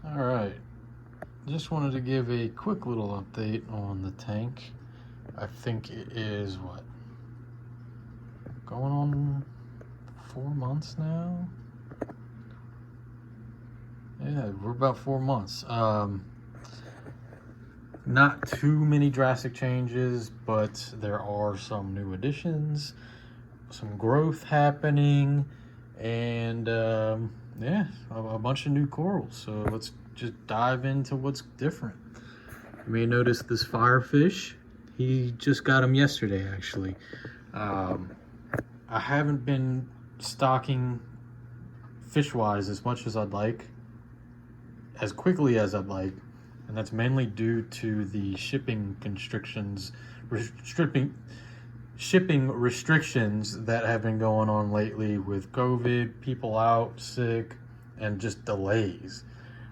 All right, just wanted to give a quick little update on the tank. I think it is going on 4 months now. Yeah, we're about 4 months. Not too many drastic changes, but there are some new additions, some growth happening, and yeah, a bunch of new corals. So let's just dive into what's different. You may notice this firefish. He just got him yesterday, actually. I haven't been stocking fish-wise as much as I'd like, as quickly as I'd like, and that's mainly due to the shipping restrictions that have been going on lately with COVID, people out sick, and just delays.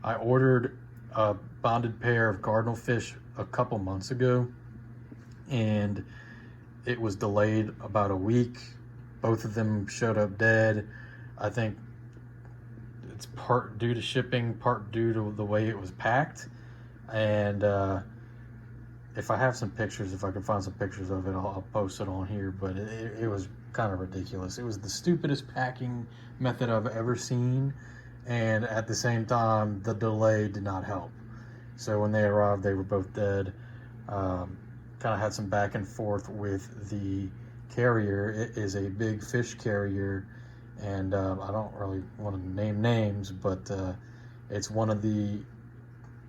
I ordered a bonded pair of cardinal fish a couple months ago, and it was delayed about a week. Both of them showed up dead. I think it's part due to shipping, part due to the way it was packed. And if I have some pictures, if I can find some pictures of it, I'll post it on here. But it was kind of ridiculous. It was the stupidest packing method I've ever seen. And at the same time, the delay did not help. So when they arrived, they were both dead. Kind of had some back and forth with the carrier. It is a big fish carrier, and I don't really want to name names, but it's one of the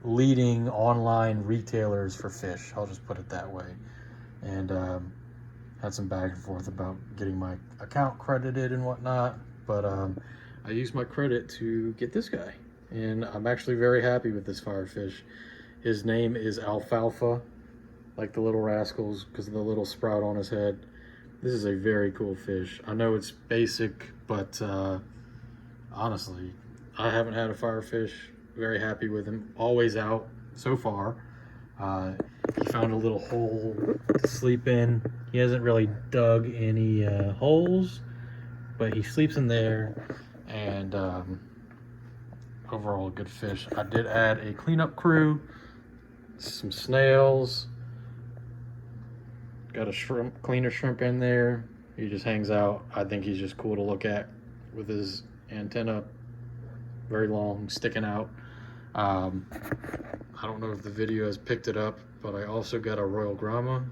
leading online retailers for fish. I'll just put it that way. And had some back and forth about getting my account credited and whatnot, but I used my credit to get this guy, and I'm actually very happy with this firefish. His name is Alfalfa, like the little rascals, because of the little sprout on his head. This is a very cool fish. I know it's basic, but honestly, I haven't had a firefish. Very happy with him. Always out so far. He found a little hole to sleep in. He hasn't really dug any holes, but he sleeps in there, and overall a good fish. I did add a cleanup crew, some snails, got a cleaner shrimp in there. He just hangs out. I think he's just cool to look at with his antenna very long, sticking out. I don't know if the video has picked it up, but I also got a royal gramma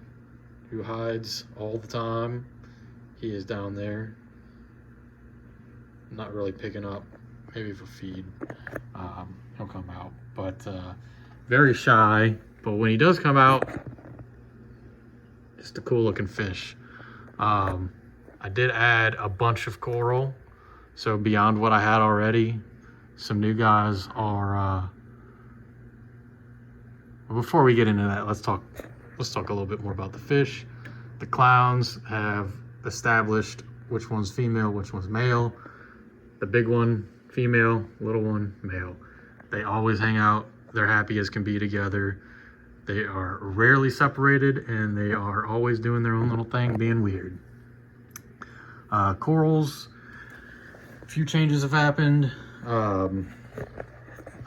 who hides all the time. He is down there, not really picking up, maybe for feed. He'll come out, but very shy. But when he does come out, just a cool looking fish. I did add a bunch of coral, so beyond what I had already. Some new guys are before we get into that, let's talk a little bit more about the fish. The clowns have established which one's female, which one's male. The big one female, little one male. They always hang out. They're happy as can be together. They are rarely separated, and they are always doing their own little thing, being weird. Corals, a few changes have happened.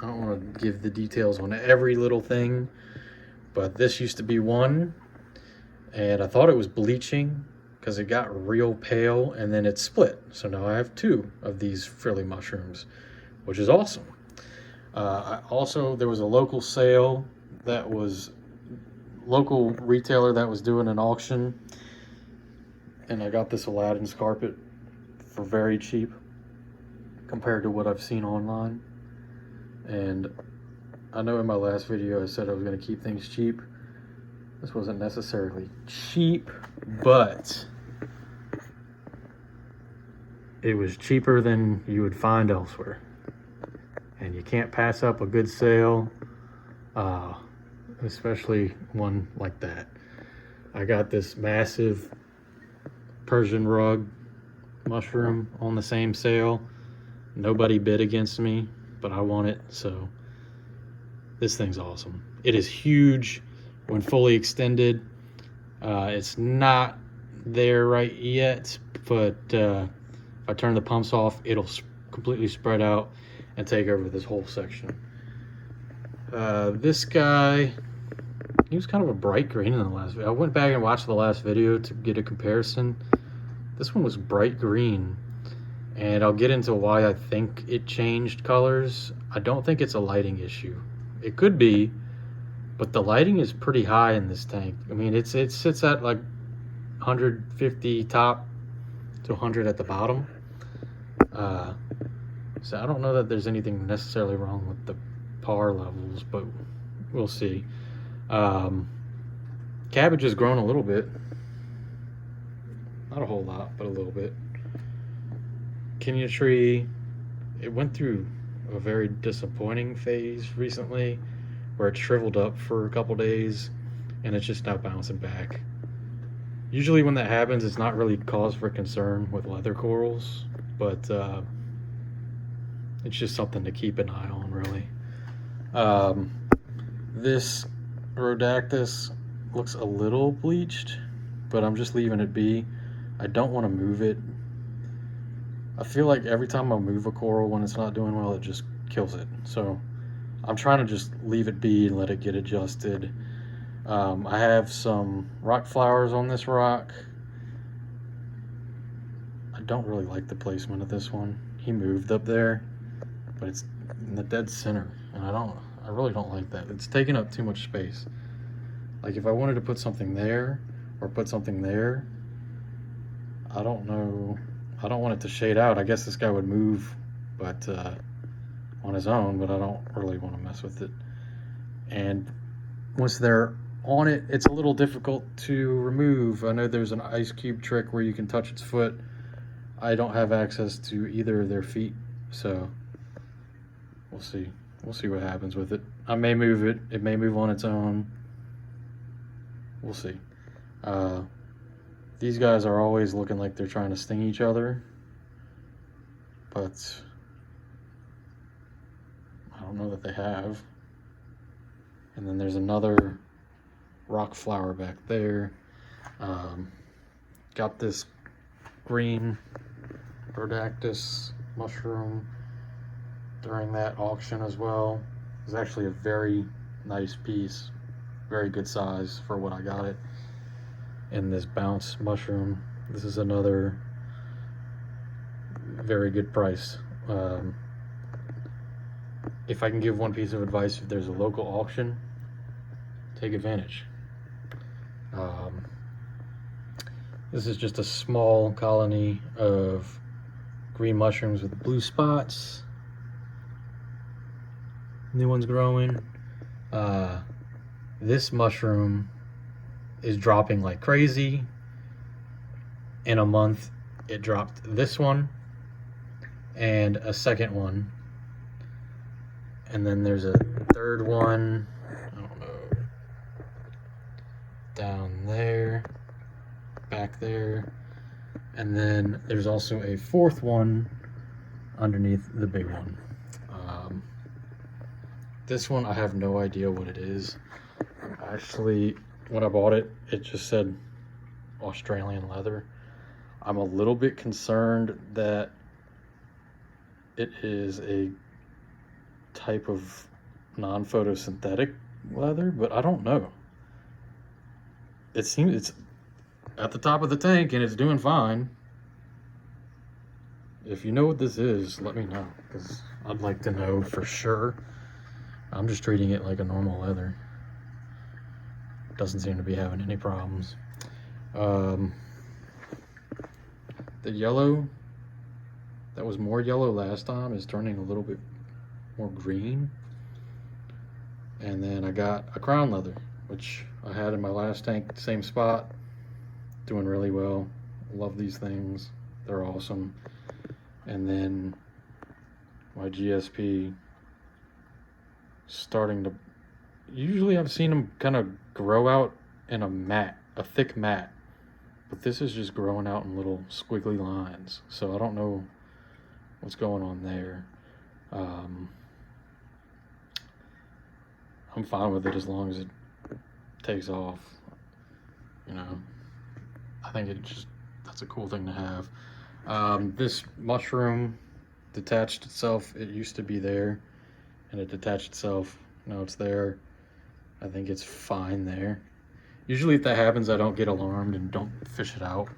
I don't want to give the details on every little thing, but this used to be one, and I thought it was bleaching because it got real pale, and then it split. So now I have two of these frilly mushrooms, which is awesome. There was a local retailer that was doing an auction, and I got this Aladdin's carpet for very cheap compared to what I've seen online. And I know in my last video I said I was going to keep things cheap. This wasn't necessarily cheap, but it was cheaper than you would find elsewhere. And you can't pass up a good sale, especially one like that. I got this massive Persian rug mushroom on the same sale. Nobody bid against me, but I want it, so this thing's awesome. It is huge when fully extended. It's not there right yet, but if I turn the pumps off, it'll completely spread out and take over this whole section. This guy, he was kind of a bright green in the last video. I went back and watched the last video to get a comparison. This one was bright green, and I'll get into why I think it changed colors. I don't think it's a lighting issue. It could be, but the lighting is pretty high in this tank. I mean, it sits at like 150 top to 100 at the bottom. So I don't know that there's anything necessarily wrong with the par levels, but we'll see. Cabbage has grown a little bit. Not a whole lot, but a little bit. Kenya tree, it went through a very disappointing phase recently where it shriveled up for a couple days and it's just now bouncing back. Usually when that happens, it's not really cause for concern with leather corals, but it's just something to keep an eye on, really. This Rhodactis looks a little bleached, but I'm just leaving it be. I don't want to move it. I feel like every time I move a coral when it's not doing well, it just kills it. So I'm trying to just leave it be and let it get adjusted. I have some rock flowers on this rock. I don't really like the placement of this one. He moved up there, but it's in the dead center, and I really don't like that. It's taking up too much space. Like if I wanted to put something there or put something there, I don't know. I don't want it to shade out. I guess this guy would move, but on his own, but I don't really want to mess with it. And once they're on it, it's a little difficult to remove. I know there's an ice cube trick where you can touch its foot. I don't have access to either of their feet, so we'll see. We'll see what happens with it. I may move it. It may move on its own. We'll see. These guys are always looking like they're trying to sting each other, but I don't know that they have. And then there's another rock flower back there. Got this green Rhodactis mushroom during that auction as well. It was actually a very nice piece, very good size for what I got it. And this bounce mushroom, this is another very good price. If I can give one piece of advice, if there's a local auction, take advantage. This is just a small colony of green mushrooms with blue spots. New one's growing. This mushroom is dropping like crazy. In a month, it dropped this one and a second one. And then there's a third one, I don't know, down there, back there. And then there's also a fourth one underneath the big one. This one, I have no idea what it is. Actually, when I bought it, it just said Australian leather. I'm a little bit concerned that it is a type of non-photosynthetic leather, but I don't know. It seems it's at the top of the tank and it's doing fine. If you know what this is, let me know, because I'd like to know for sure. I'm just treating it like a normal leather. Doesn't seem to be having any problems. The yellow that was more yellow last time is turning a little bit more green. And then I got a crown leather, which I had in my last tank, same spot, doing really well. Love these things, they're awesome. And then my GSP starting to, usually I've seen them kind of grow out in a thick mat, but this is just growing out in little squiggly lines, so I don't know what's going on there. I'm fine with it as long as it takes off, you know. I think that's a cool thing to have. This mushroom detached itself. It used to be there and it detached itself. Now it's there. I think it's fine there. Usually if that happens, I don't get alarmed and don't fish it out.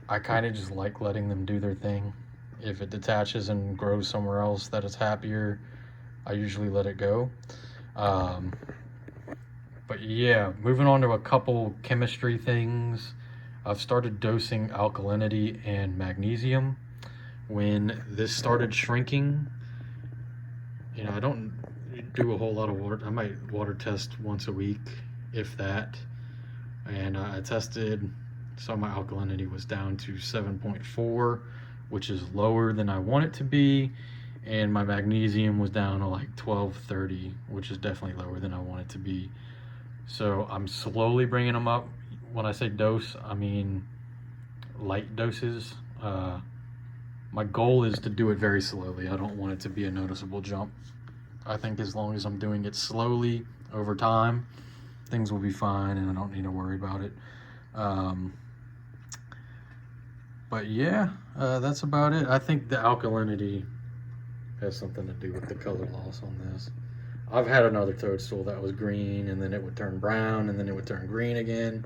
I kind of just like letting them do their thing. If it detaches and grows somewhere else that is happier, I usually let it go. But yeah, moving on to a couple chemistry things. I've started dosing alkalinity and magnesium. When this started shrinking, I don't do a whole lot of water. I might water test once a week, if that. And I tested, so my alkalinity was down to 7.4, which is lower than I want it to be. And my magnesium was down to like 1230, which is definitely lower than I want it to be. So I'm slowly bringing them up. When I say dose, I mean light doses. My goal is to do it very slowly. I don't want it to be a noticeable jump. I think as long as I'm doing it slowly over time, things will be fine and I don't need to worry about it. But yeah, that's about it. I think the alkalinity has something to do with the color loss on this. I've had another toadstool that was green and then it would turn brown and then it would turn green again.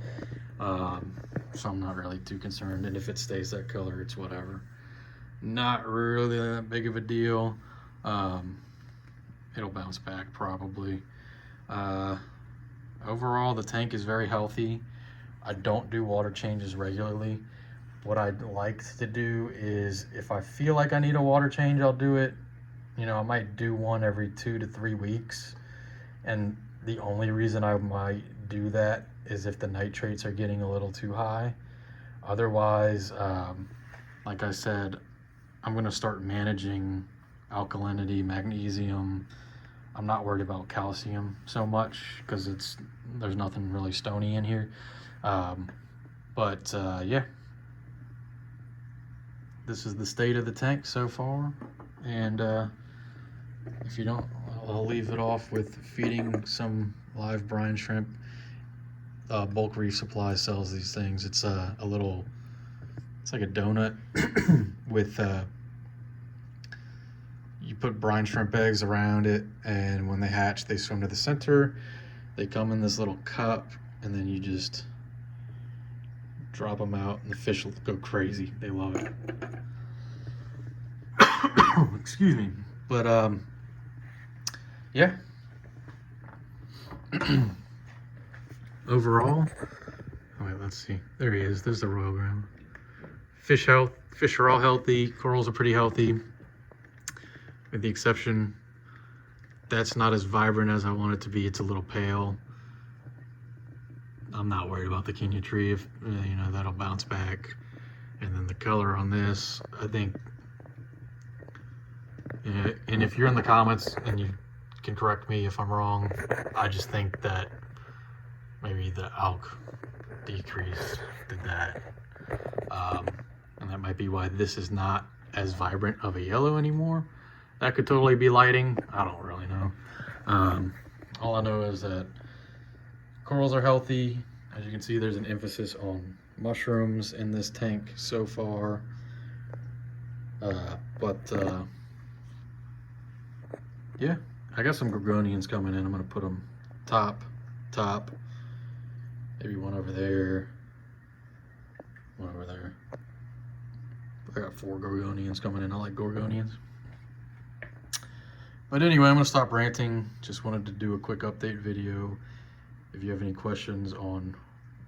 So I'm not really too concerned. And if it stays that color, it's whatever. Not really that big of a deal. It'll bounce back probably. Overall, the tank is very healthy. I don't do water changes regularly. What I'd like to do is if I feel like I need a water change, I'll do it. I might do one every 2 to 3 weeks. And the only reason I might do that is if the nitrates are getting a little too high. Otherwise, like I said, I'm going to start managing alkalinity, magnesium. I'm not worried about calcium so much because there's nothing really stony in here. Yeah, this is the state of the tank so far. And if you don't, I'll leave it off with feeding some live brine shrimp. Bulk Reef Supply sells these things. It's it's like a donut with you put brine shrimp eggs around it, and when they hatch, they swim to the center. They come in this little cup, and then you just drop them out, and the fish will go crazy. They love it. Excuse me. But yeah. Overall, wait, let's see. There he is. There's the royal gramma. Fish health. Fish are all healthy. Corals are pretty healthy, with the exception that's not as vibrant as I want it to be. It's a little pale. I'm not worried about the Kenya tree. If that'll bounce back. And then the color on this, I think. And if you're in the comments and you can correct me if I'm wrong, I just think that maybe the alk decrease did that. And that might be why this is not as vibrant of a yellow anymore. That could totally be lighting. I don't really know. All I know is that corals are healthy. As you can see, there's an emphasis on mushrooms in this tank so far. Yeah, I got some gorgonians coming in. I'm gonna put them top, maybe one over there, one over there. I got 4 gorgonians coming in. I like gorgonians. But anyway, I'm gonna stop ranting. Just wanted to do a quick update video. If you have any questions on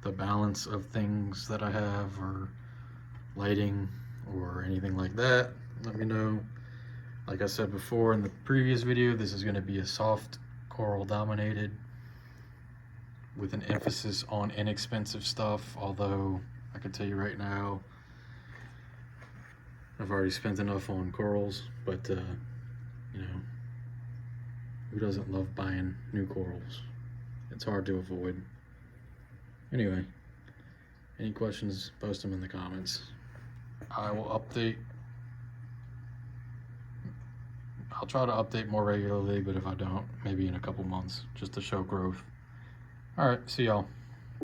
the balance of things that I have, or lighting, or anything like that, let me know. Like I said before in the previous video, this is going to be a soft coral dominated with an emphasis on inexpensive stuff, although I can tell you right now I've already spent enough on corals, but who doesn't love buying new corals? It's hard to avoid. Anyway, any questions, post them in the comments. I will update. I'll try to update more regularly, but if I don't, maybe in a couple months, just to show growth. All right, see y'all.